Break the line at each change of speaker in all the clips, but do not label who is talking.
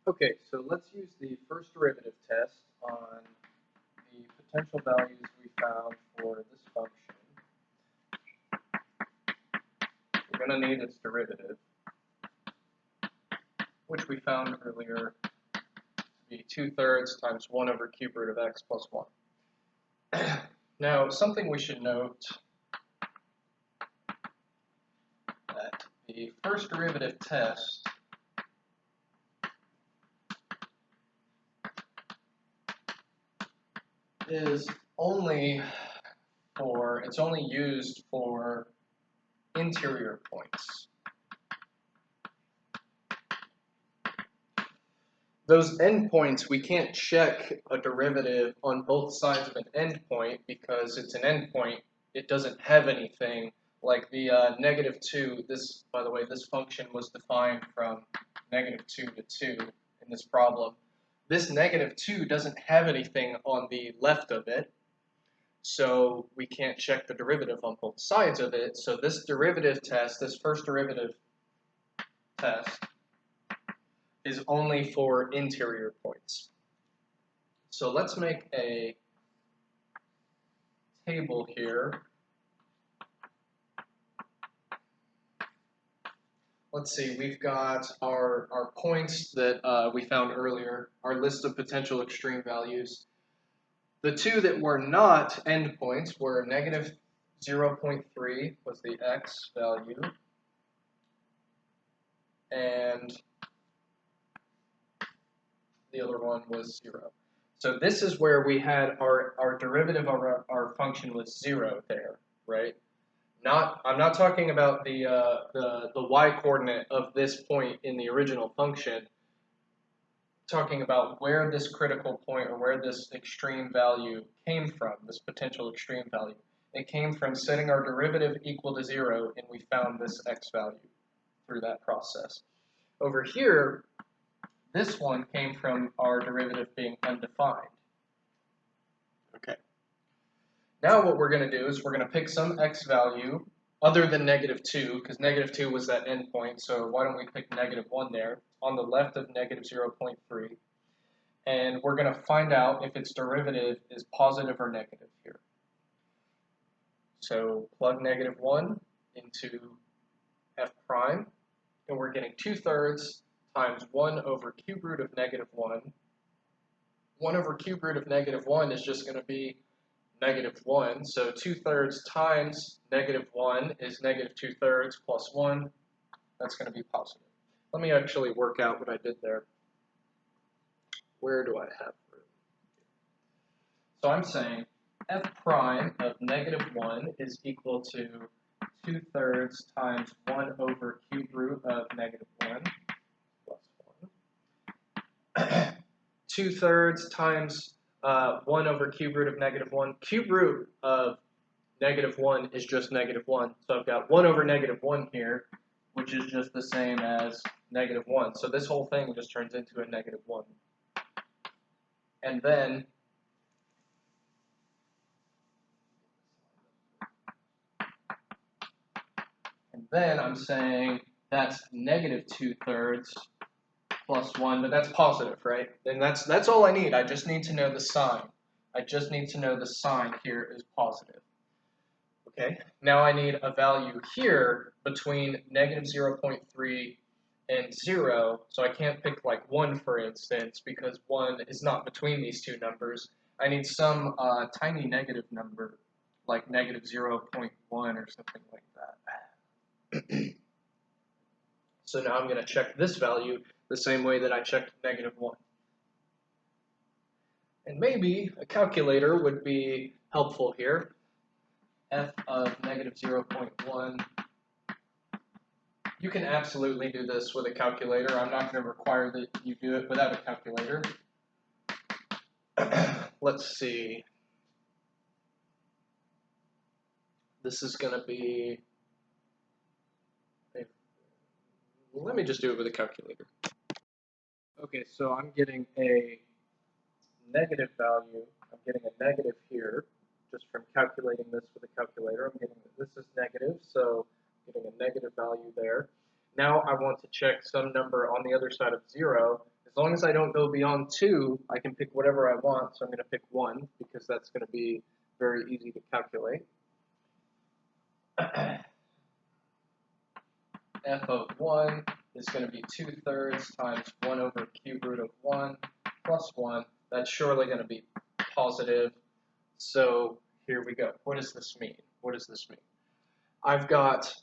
Okay, so let's use the first derivative test on the potential values we found for this function. We're going to need its derivative, which we found earlier to be 2/3 times 1 over cube root of x plus 1. Now, something we should note, that the first derivative test is only used for interior points. Those endpoints, we can't check a derivative on both sides of an endpoint because it's an endpoint. It doesn't have anything like the -2. This, by the way, this function was defined from -2 to 2 in this problem. This -2 doesn't have anything on the left of it, so we can't check the derivative on both sides of it. So this derivative test, this first derivative test, is only for interior points. So let's make a table here. Let's see, we've got our points that we found earlier, our list of potential extreme values. The two that were not endpoints were -0.3 was the x value, and the other one was 0. So this is where we had our derivative of our function was 0 there, right? I'm not talking about the y-coordinate of this point in the original function. I'm talking about where this critical point or where this extreme value came from, this potential extreme value. It came from setting our derivative equal to 0, and we found this x value through that process. Over here, this one came from our derivative being undefined. Okay. Now what we're going to do is we're going to pick some x value other than -2, because -2 was that endpoint, so why don't we pick -1 there, on the left of -0.3, and we're going to find out if its derivative is positive or negative here. So plug -1 into f prime, and we're getting 2/3 times 1 over cube root of -1. 1 over cube root of -1 is just going to be -1, so 2/3 times -1 is -2/3 plus 1. That's going to be positive. Let me actually work out what I did there. Where do I have room? So I'm saying f prime of -1 is equal to 2/3 times 1 over cube root of -1 plus 1. 2/3 times 1 over cube root of -1. Cube root of -1 is just -1. So I've got 1 over -1 here, which is just the same as -1. So this whole thing just turns into a -1. And then I'm saying that's -2/3 plus 1, but that's positive, right? And that's all I need. I just need to know the sign. I just need to know the sign here is positive. Okay, now I need a value here between -0.3 and 0, so I can't pick like 1, for instance, because 1 is not between these two numbers. I need some tiny negative number, like -0.1 or something like that. So now I'm going to check this value the same way that I checked -1. And maybe a calculator would be helpful here. F of -0.1. You can absolutely do this with a calculator. I'm not going to require that you do it without a calculator. Let's see. This is going to be... Let me just do it with a calculator. Okay, so I'm getting a negative value. I'm getting a negative here, just from calculating this with a calculator. I'm getting this is negative, so I'm getting a negative value there. Now I want to check some number on the other side of 0. Is As long as I don't go beyond 2, I can pick whatever I want, so I'm going to pick 1, because that's going to be very easy to calculate. F of 1 is going to be 2/3 times 1 over cube root of 1 plus 1. That's surely going to be positive. So here we go. What does this mean? What does this mean? I've got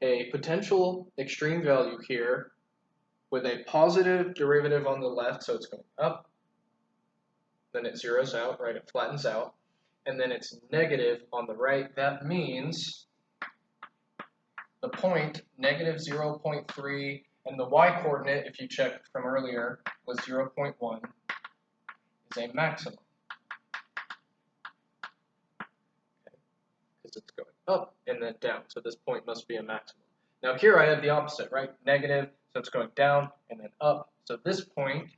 a potential extreme value here with a positive derivative on the left, so it's going up, then it zeroes out, right? It flattens out, and then it's negative on the right. That means the point, negative 0.3, and the y-coordinate, if you checked from earlier, was 0.1, is a maximum. Because it's going up and then down, so this point must be a maximum. Now here I have the opposite, right? Negative, so it's going down and then up. So this point,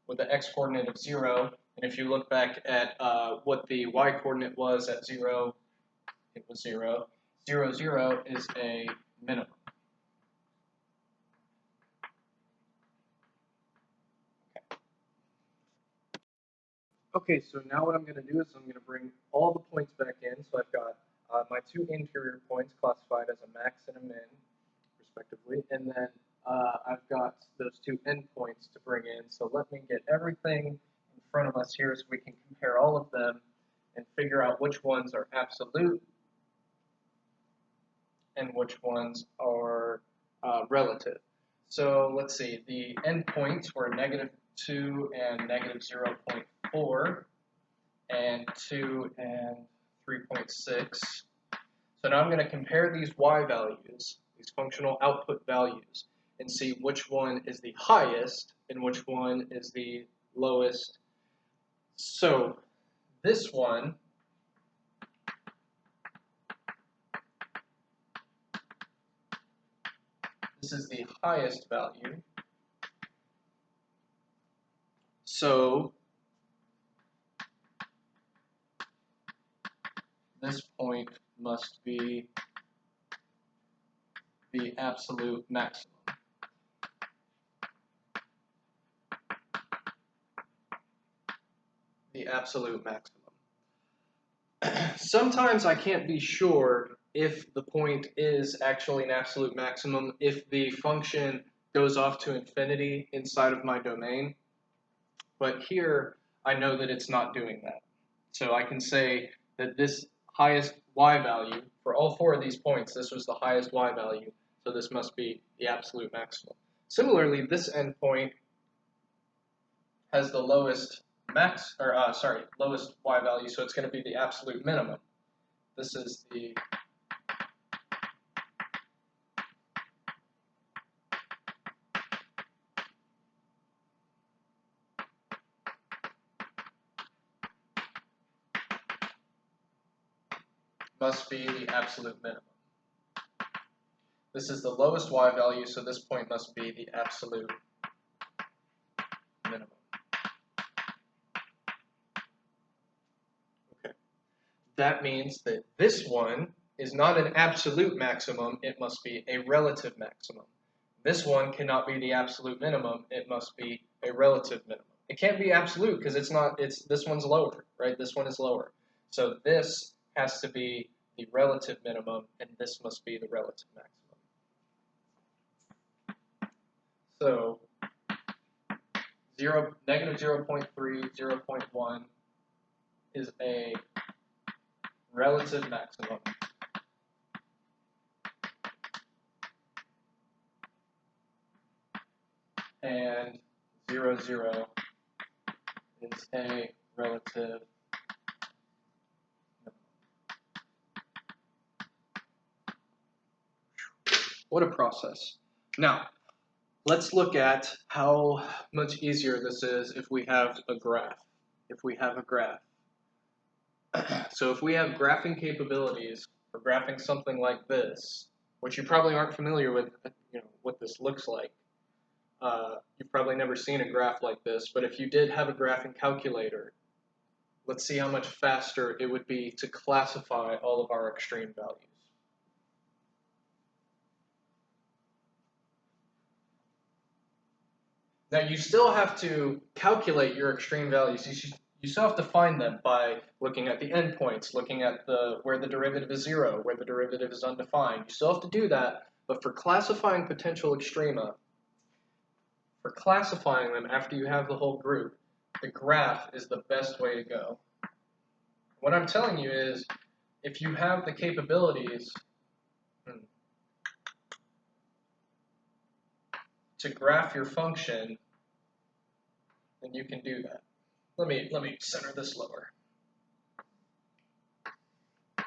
with the x-coordinate of 0, and if you look back at what the y-coordinate was at 0, it was 0. 0, 0 is a minimum. Okay, so now what I'm going to do is I'm going to bring all the points back in. So I've got my 2 interior points classified as a max and a min, respectively, and then I've got those 2 endpoints to bring in. So let me get everything in front of us here so we can compare all of them and figure out which ones are absolute and which ones are relative. So let's see, the endpoints were negative 2 and negative 0.4 and 2 and 3.6. So now I'm going to compare these y values, these functional output values, and see which one is the highest and which one is the lowest. So this one, this is the highest value. So this point must be the absolute maximum. The absolute maximum. Sometimes I can't be sure if the point is actually an absolute maximum if the function goes off to infinity inside of my domain. But here I know that it's not doing that. So I can say that this highest y value, for all 4 of these points, this was the highest y value, so this must be the absolute maximum. Similarly, this endpoint has the lowest lowest y value, so it's going to be the absolute minimum. This is the must be the absolute minimum. This is the lowest y value, so this point must be the absolute minimum. Okay. That means that this one is not an absolute maximum, it must be a relative maximum. This one cannot be the absolute minimum, it must be a relative minimum. It can't be absolute because this one's lower, right? This one is lower. So this has to be the relative minimum, and this must be the relative maximum. So negative 0.3, 0.1 is a relative maximum. And 0, 0 is a relative minimum. What a process. Now, let's look at how much easier this is if we have a graph. So if we have graphing capabilities for graphing something like this, which you probably aren't familiar with, what this looks like. You've probably never seen a graph like this, but if you did have a graphing calculator, let's see how much faster it would be to classify all of our extreme values. Now you still have to calculate your extreme values. You still have to find them by looking at the endpoints, looking at where the derivative is 0, where the derivative is undefined. You still have to do that, but for classifying potential extrema, for classifying them after you have the whole group, the graph is the best way to go. What I'm telling you is, if you have the capabilities to graph your function, then you can do that. Let me center this lower. There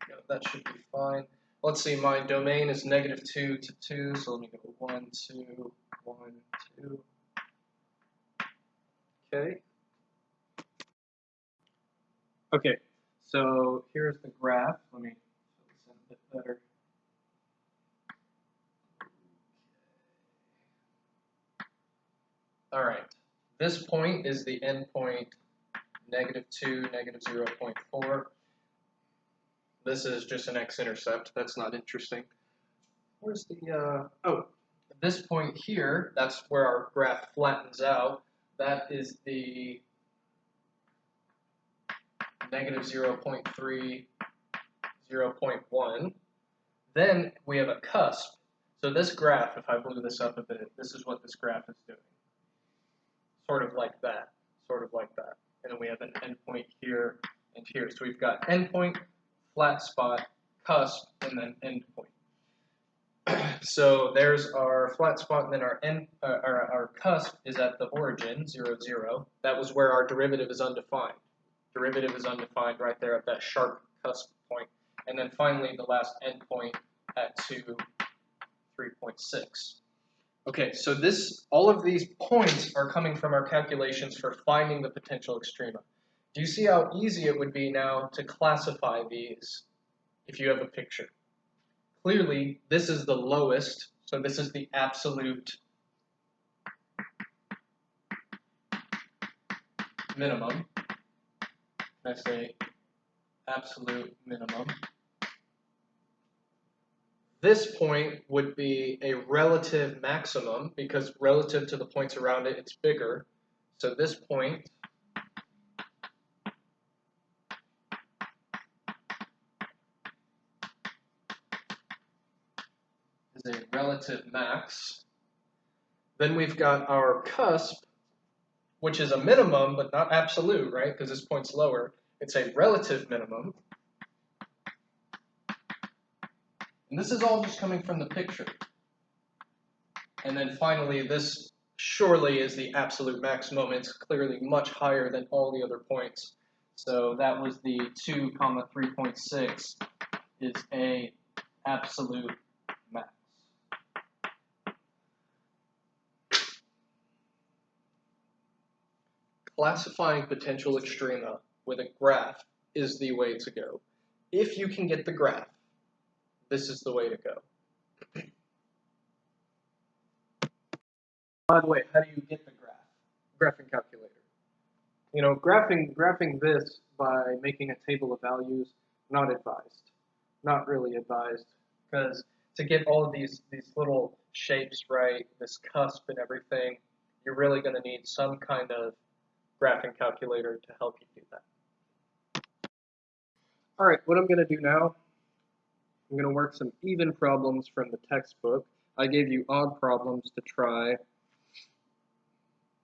we go. That should be fine. Let's see. My domain is -2 to 2, so let me go 1, 2, 1, 2. Okay. Okay. So here's the graph. Let me show this in a bit better. All right, this point is the endpoint -2, -0.4. This is just an x-intercept. That's not interesting. Where's the, oh, this point here, that's where our graph flattens out. That is the -0.3, 0.1. Then we have a cusp. So this graph, if I blew this up a bit, this is what this graph is doing. Sort of like that, sort of like that. And then we have an endpoint here and here. So we've got endpoint, flat spot, cusp, and then endpoint. So there's our flat spot, and then our cusp is at the origin, 0, 0. That was where our derivative is undefined. Derivative is undefined right there at that sharp cusp point. And then finally the last endpoint at 2, 3.6. Okay, so all of these points are coming from our calculations for finding the potential extrema. Do you see how easy it would be now to classify these if you have a picture? Clearly, this is the lowest, so this is the absolute minimum. I say absolute minimum. This point would be a relative maximum, because relative to the points around it, it's bigger. So this point is a relative max. Then we've got our cusp, which is a minimum, but not absolute, right? Because this point's lower. It's a relative minimum. And this is all just coming from the picture. And then finally, this surely is the absolute maximum. It's clearly much higher than all the other points. So that was the 2, 3.6 is a absolute max. Classifying potential extrema with a graph is the way to go. If you can get the graph, this is the way to go. By the way, how do you get the graph? Graphing calculator. You know, graphing this by making a table of values, not advised. Not really advised, because to get all of these little shapes right, this cusp and everything, you're really going to need some kind of graphing calculator to help you do that. All right, what I'm going to do now, I'm going to work some even problems from the textbook. I gave you odd problems to try.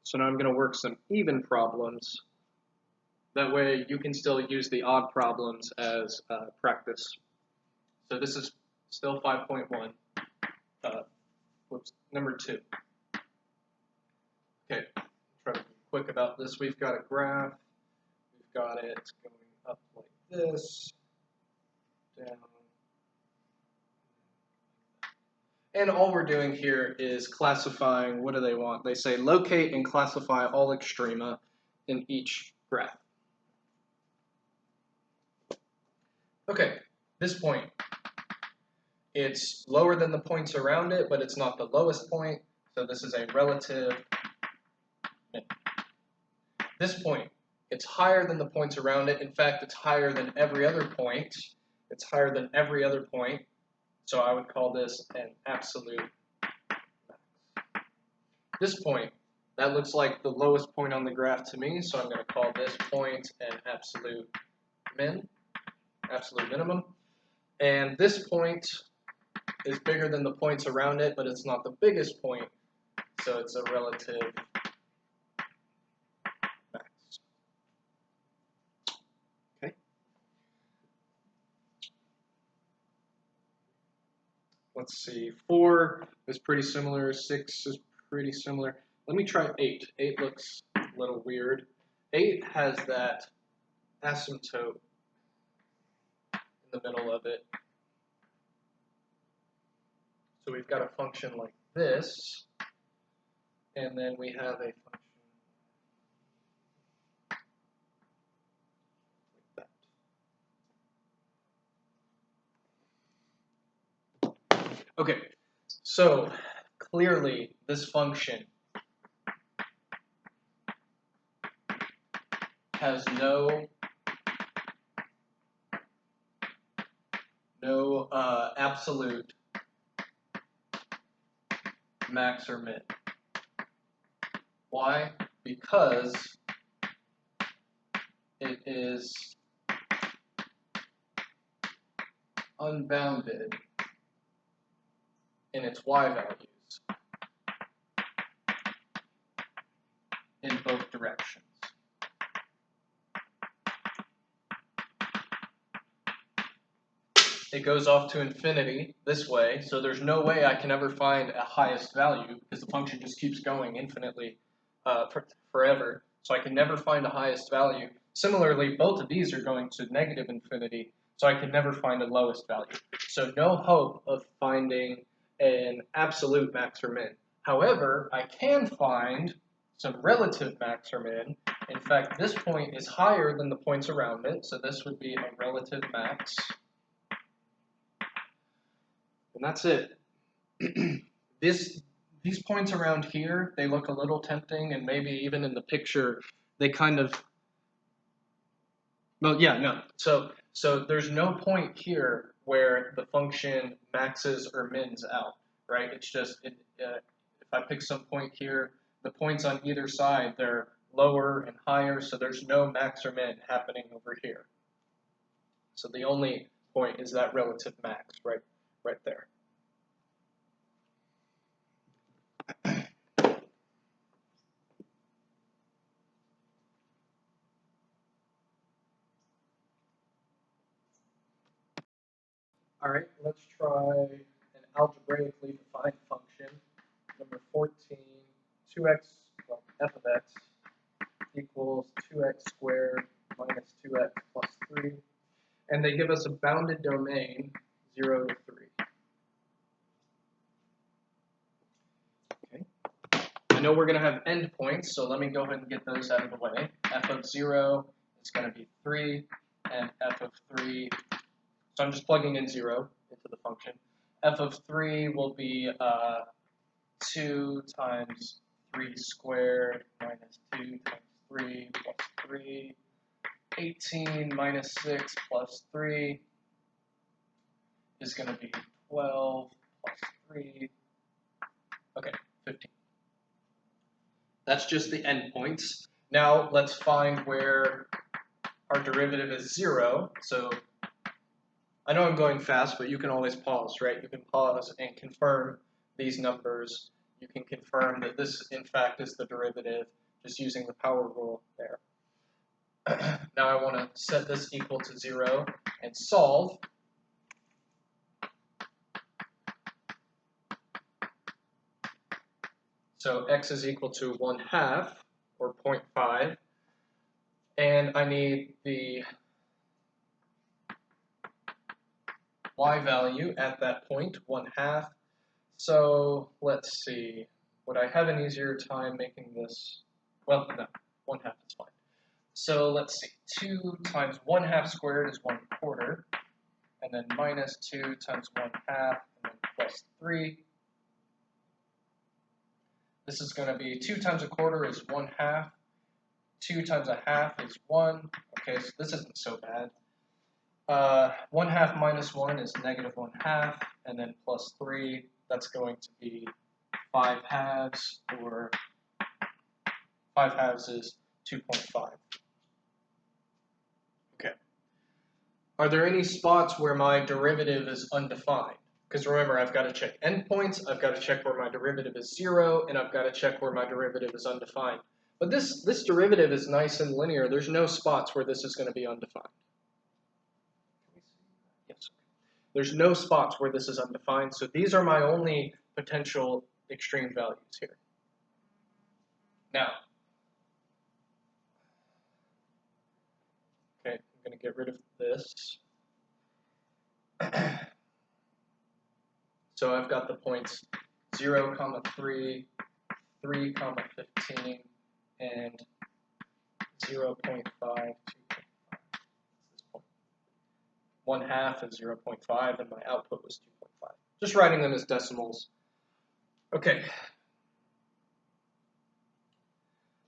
So now I'm going to work some even problems. That way you can still use the odd problems as practice. So this is still 5.1. Number 2. Okay, try to be quick about this. We've got a graph. We've got it going up like this, down. And all we're doing here is classifying. What do they want? They say locate and classify all extrema in each graph. Okay, this point. It's lower than the points around it, but it's not the lowest point, so this is a relative min. This point, it's higher than the points around it. In fact, it's higher than every other point. It's higher than every other point, so I would call this an absolute max. this point, that looks like the lowest point on the graph to me, so I'm going to call this point an absolute minimum. And this point is bigger than the points around it, but it's not the biggest point, so it's a relative max. Okay. Let's see, 4 is pretty similar, 6 is pretty similar. Let me try 8. 8 looks a little weird. 8 has that asymptote in the middle of it. So we've got a function like this, and then we have a function like that. Okay, so clearly this function has no absolute max or min. Why? Because it is unbounded in its y values in both directions. It goes off to infinity this way, so there's no way I can ever find a highest value because the function just keeps going infinitely forever, so I can never find a highest value. Similarly, both of these are going to negative infinity, so I can never find a lowest value. So no hope of finding an absolute max or min. However, I can find some relative max or min. In fact, this point is higher than the points around it, so this would be a relative max. And that's it. These points around here, they look a little tempting, and maybe even in the picture, they kind of, well, yeah, no. So there's no point here where the function maxes or mins out, right? It's just, if I pick some point here, the points on either side, they're lower and higher, so there's no max or min happening over here. So the only point is that relative max, right there. All right, let's try an algebraically defined function. Number 14, 2x, well, f of x equals 2x squared minus 2x plus 3. And they give us a bounded domain, 0 to 3. Okay. I know we're going to have endpoints, so let me go ahead and get those out of the way. F of 0 is going to be 3, and f of 3, so I'm just plugging in 0 into the function. F of 3 will be 2 times 3 squared minus 2 times 3 plus 3. 18 minus 6 plus 3 is going to be 12 plus 3. Okay, 15. That's just the endpoints. Now let's find where our derivative is 0. So I know I'm going fast, but you can always pause, right? You can pause and confirm these numbers. You can confirm that this, in fact, is the derivative, just using the power rule there. Now I want to set this equal to 0 and solve. So x is equal to 1/2, or 0.5, and I need the y value at that point, 1/2. So let's see, would I have an easier time making this? Well, no, 1/2 is fine. So let's see, 2 times 1/2 squared is 1/4, and then minus 2 times 1/2, and then plus 3. This is going to be 2 times 1/4 is 1/2. 2 times 1/2 is 1. Okay, so this isn't so bad. 1/2 minus 1 is negative 1/2, and then plus 3, that's going to be 5 halves, or 5 halves is 2.5. Okay. Are there any spots where my derivative is undefined? Because remember, I've got to check endpoints, I've got to check where my derivative is 0, and I've got to check where my derivative is undefined. But this derivative is nice and linear. There's no spots where this is going to be undefined. Yes. There's no spots where this is undefined, so these are my only potential extreme values here. Now, okay, I'm going to get rid of this. So I've got the points 0, 3, 3, 15, and 0.5, 2.5. 1/2 is 0.5, and my output was 2.5. Just writing them as decimals. Okay.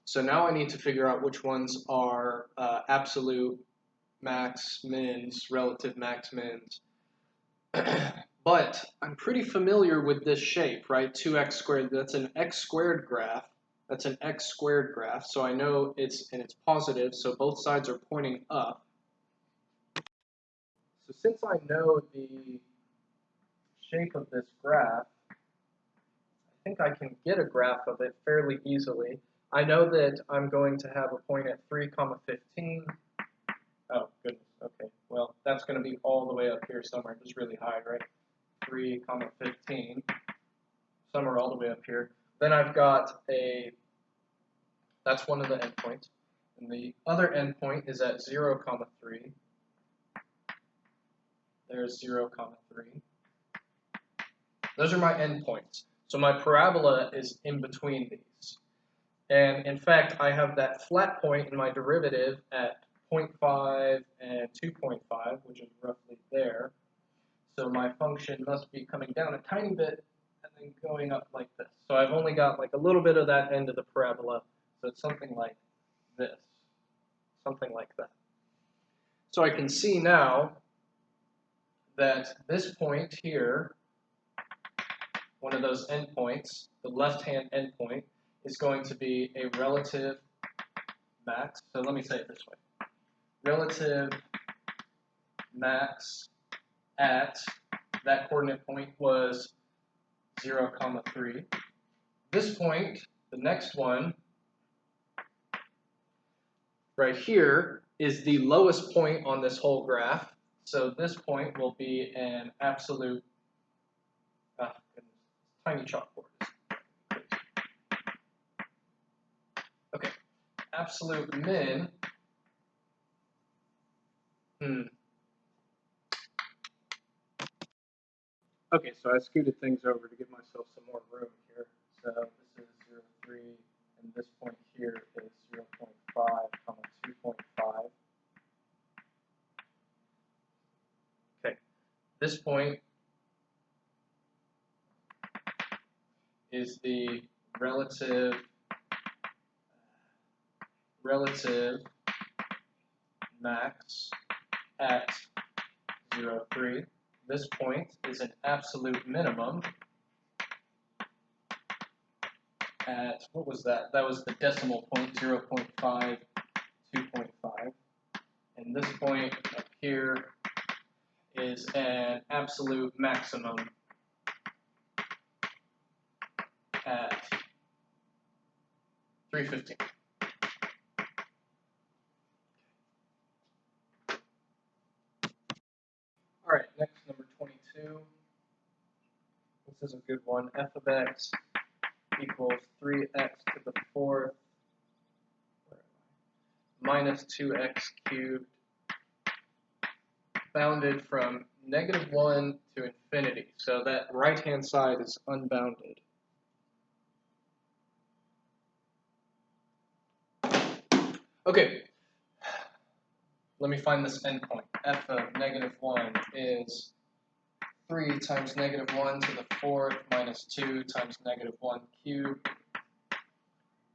So now I need to figure out which ones are absolute max mins, relative max mins. But I'm pretty familiar with this shape, right? 2x squared, that's an x squared graph. That's an x squared graph, so I know it's positive, so both sides are pointing up. So since I know the shape of this graph, I think I can get a graph of it fairly easily. I know that I'm going to have a point at 3, 15. Oh, goodness, okay. Well, that's going to be all the way up here somewhere, just really high, right? 3, 15, somewhere all the way up here. Then I've got that's one of the endpoints. And the other endpoint is at 0, 3. There's 0, 3. Those are my endpoints. So my parabola is in between these. And in fact, I have that flat point in my derivative at 0.5 and 2.5, which is roughly there. So my function must be coming down a tiny bit and then going up like this. So I've only got like a little bit of that end of the parabola. So it's something like this, something like that. So I can see now that this point here, one of those endpoints, the left-hand endpoint, is going to be a relative max. So let me say it this way. Relative max at that coordinate point was 0, 3. This point, the next one, right here, is the lowest point on this whole graph. So this point will be an absolute, tiny chalkboard. Okay, absolute min. Okay, so I scooted things over to give myself some more room here. So this is 0, 3, and this point here is 0.5, 2.5. Okay, this point is the relative max at 0, 3. This point is an absolute minimum at, what was that? That was the decimal point, 0.5, 2.5. And this point up here is an absolute maximum at 315. All right, next, number 22. This is a good one. F of x equals 3x to the 4th minus 2x cubed, bounded from -1 to infinity. So that right-hand side is unbounded. Okay, let me find this endpoint. F of -1 is 3 times -1 to the 4th minus 2 times -1 cubed.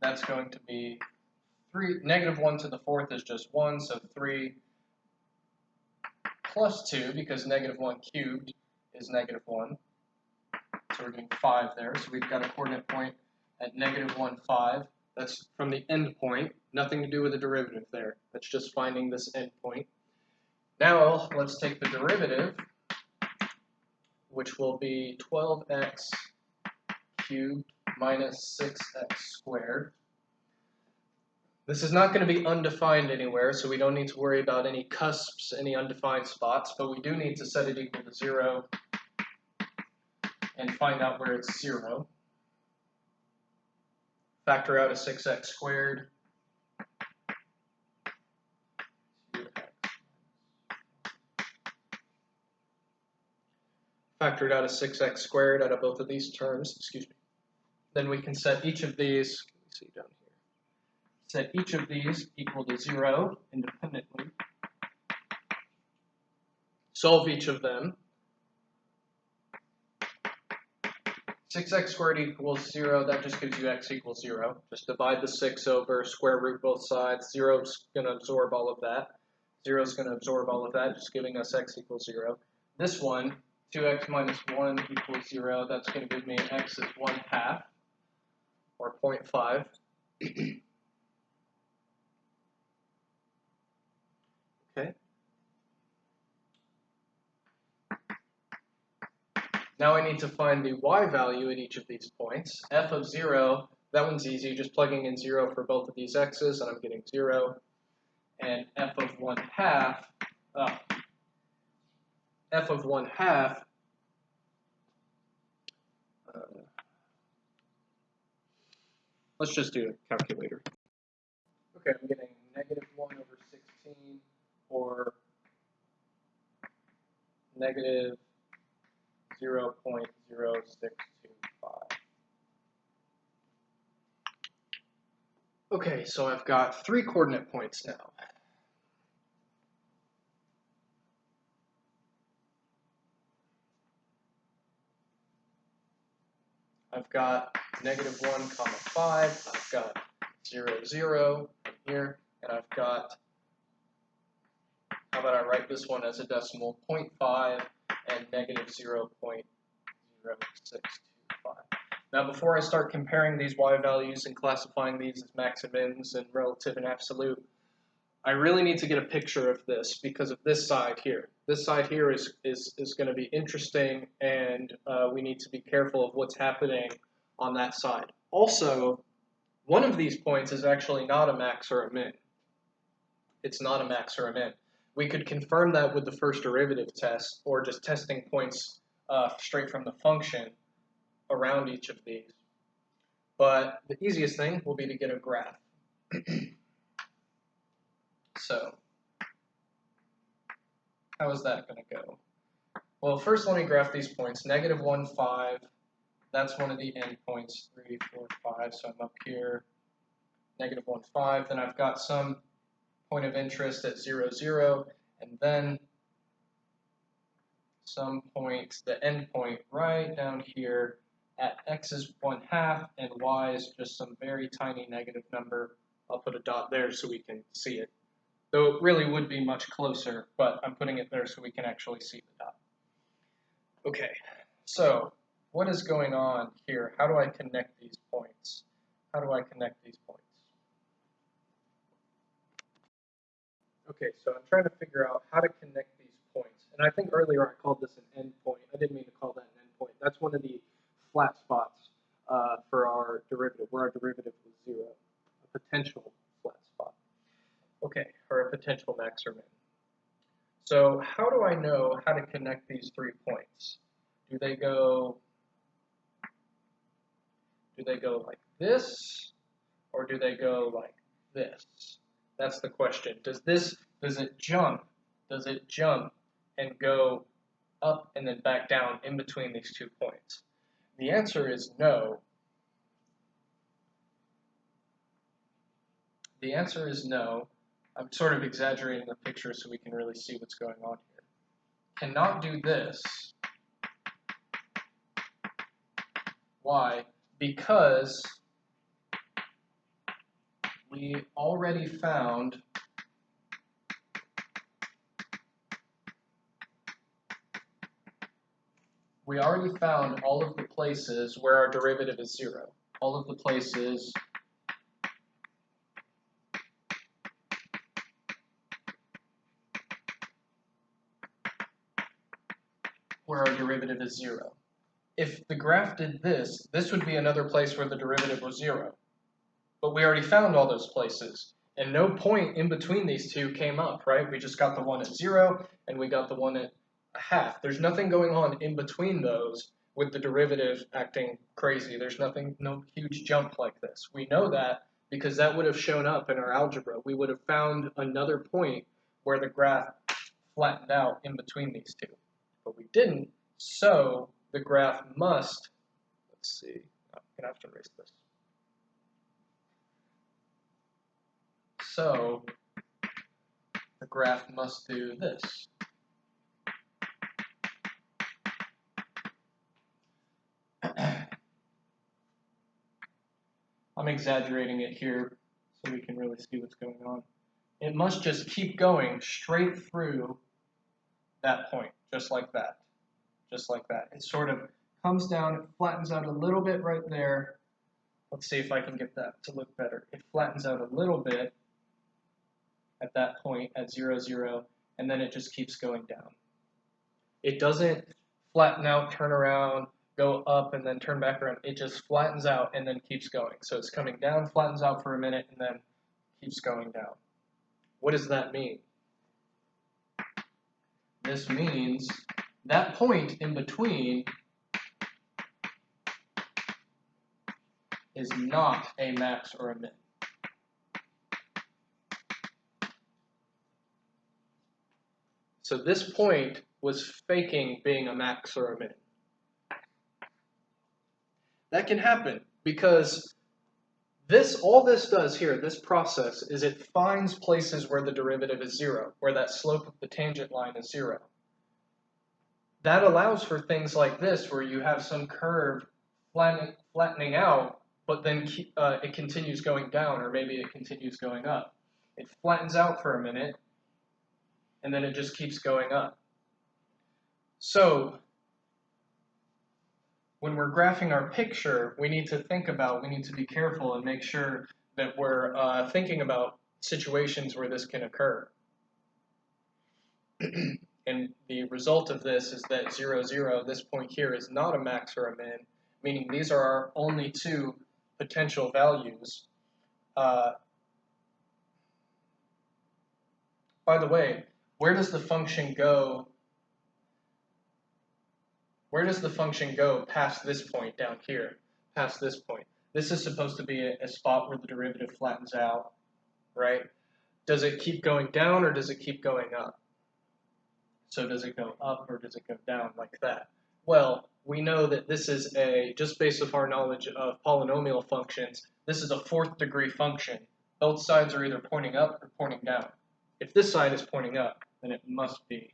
That's going to be 3. -1 to the 4th is just 1, so 3 plus 2, because -1 cubed is -1. So we're doing 5 there. So we've got a coordinate point at negative 1, 5. That's from the end point. Nothing to do with the derivative there. That's just finding this end point. Now let's take the derivative, which will be 12x cubed minus 6x squared. This is not going to be undefined anywhere, so we don't need to worry about any cusps, any undefined spots, but we do need to set it equal to 0 and find out where it's 0. Factor out a 6x squared. Factored out a 6x squared out of both of these terms, excuse me. Then we can set each of these, let me see down here. Set each of these equal to 0 independently. Solve each of them. 6x squared equals 0, that just gives you x equals 0. Just divide the 6 over, square root both sides. 0 is going to absorb all of that. 0 is going to absorb all of that, just giving us x equals 0. This one, 2x minus 1 equals 0. That's going to give me x is 1/2, or 0.5. Okay. Now I need to find the y value at each of these points. F of 0, that one's easy, just plugging in 0 for both of these x's, and I'm getting 0. And f of 1/2, f of 1/2, let's just do a calculator. Okay, I'm getting negative 1 over 16, or negative 0.0625. Okay, so I've got 3 coordinate points now. I've got negative 1, 5, I've got 0, 0 here, and I've got, how about I write this one as a decimal, 0.5 and negative 0.0625. Now before I start comparing these y values and classifying these as max and mins and relative and absolute, I really need to get a picture of this because of this side here. This side here is going to be interesting, and we need to be careful of what's happening on that side. Also, one of these points is actually not a max or a min. It's not a max or a min. We could confirm that with the first derivative test, or just testing points straight from the function around each of these. But the easiest thing will be to get a graph. So, how is that going to go? Well, first let me graph these points. Negative 1, 5, that's one of the endpoints, 3, 4, 5, so I'm up here. Negative 1, 5, then I've got some point of interest at 0, 0, and then some point, the end point right down here at x is 1/2 and y is just some very tiny negative number. I'll put a dot there so we can see it. Though it really would be much closer, but I'm putting it there so we can actually see the dot. Okay, so what is going on here? How do I connect these points? How do I connect these points? Okay, so I'm trying to figure out how to connect these points. And I think earlier I called this an endpoint. I didn't mean to call that an endpoint. That's one of the flat spots for our derivative, where our derivative was 0, a potential flat spot. Okay, or a potential max or min. So how do I know how to connect these 3 points? Do they go like this, or do they go like this? That's the question. Does it jump? Does it jump and go up and then back down in between these 2 points? The answer is no. The answer is no. I'm sort of exaggerating the picture so we can really see what's going on here. Cannot do this. Why? Because we already found we already found all of the places where our derivative is 0. All of the places where our derivative is 0. If the graph did this, this would be another place where the derivative was 0. But we already found all those places, and no point in between these two came up, right? We just got the one at 0, and we got the one at a half. There's nothing going on in between those with the derivative acting crazy. There's nothing, no huge jump like this. We know that because that would have shown up in our algebra. We would have found another point where the graph flattened out in between these two. But we didn't, so the graph must, let's see, I'm going to have to erase this. So the graph must do this. I'm exaggerating it here so we can really see what's going on. It must just keep going straight through that point, just like that. Just like that. It sort of comes down, it flattens out a little bit right there. Let's see if I can get that to look better. It flattens out a little bit at that point at 0, 0, and then it just keeps going down. It doesn't flatten out, turn around, go up, and then turn back around. It just flattens out and then keeps going. So it's coming down, flattens out for a minute, and then keeps going down. What does that mean? This means that point in between is not a max or a min. So this point was faking being a max or a min. That can happen because all this does here, this process, is it finds places where the derivative is 0, where that slope of the tangent line is 0. That allows for things like this, where you have some curve flattening out, but then it continues going down, or maybe it continues going up. It flattens out for a minute, and then it just keeps going up. So when we're graphing our picture, we need to be careful and make sure that we're thinking about situations where this can occur. And the result of this is that 0, 0, this point here, is not a max or a min, meaning these are our only two potential values. By the way, where does the function go? Where does the function go past this point down here, past this point? This is supposed to be a spot where the derivative flattens out, right? Does it keep going down or does it keep going up? So does it go up or does it go down like that? Well, we know that this is just based off our knowledge of polynomial functions, this is a 4th degree function. Both sides are either pointing up or pointing down. If this side is pointing up, then it must be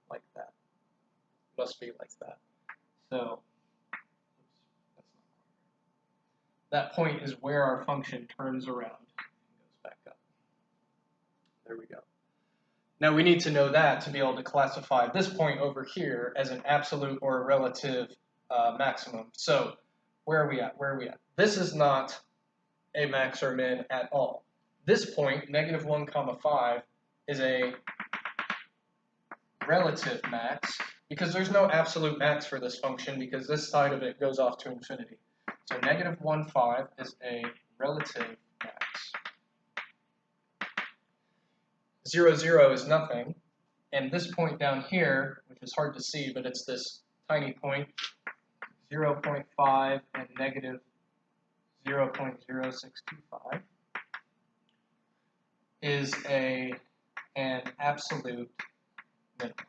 like that. Must be like that. So that point is where our function turns around and goes back up. There we go. Now we need to know that to be able to classify this point over here as an absolute or a relative maximum. So where are we at? Where are we at? This is not a max or min at all. This point, -1, 5, is a relative max, because there's no absolute max for this function, because this side of it goes off to infinity. So -1, 5 is a relative max. 0, 0 is nothing, and this point down here, which is hard to see, but it's this tiny point, 0.5 and -0.0625, is an absolute minimum.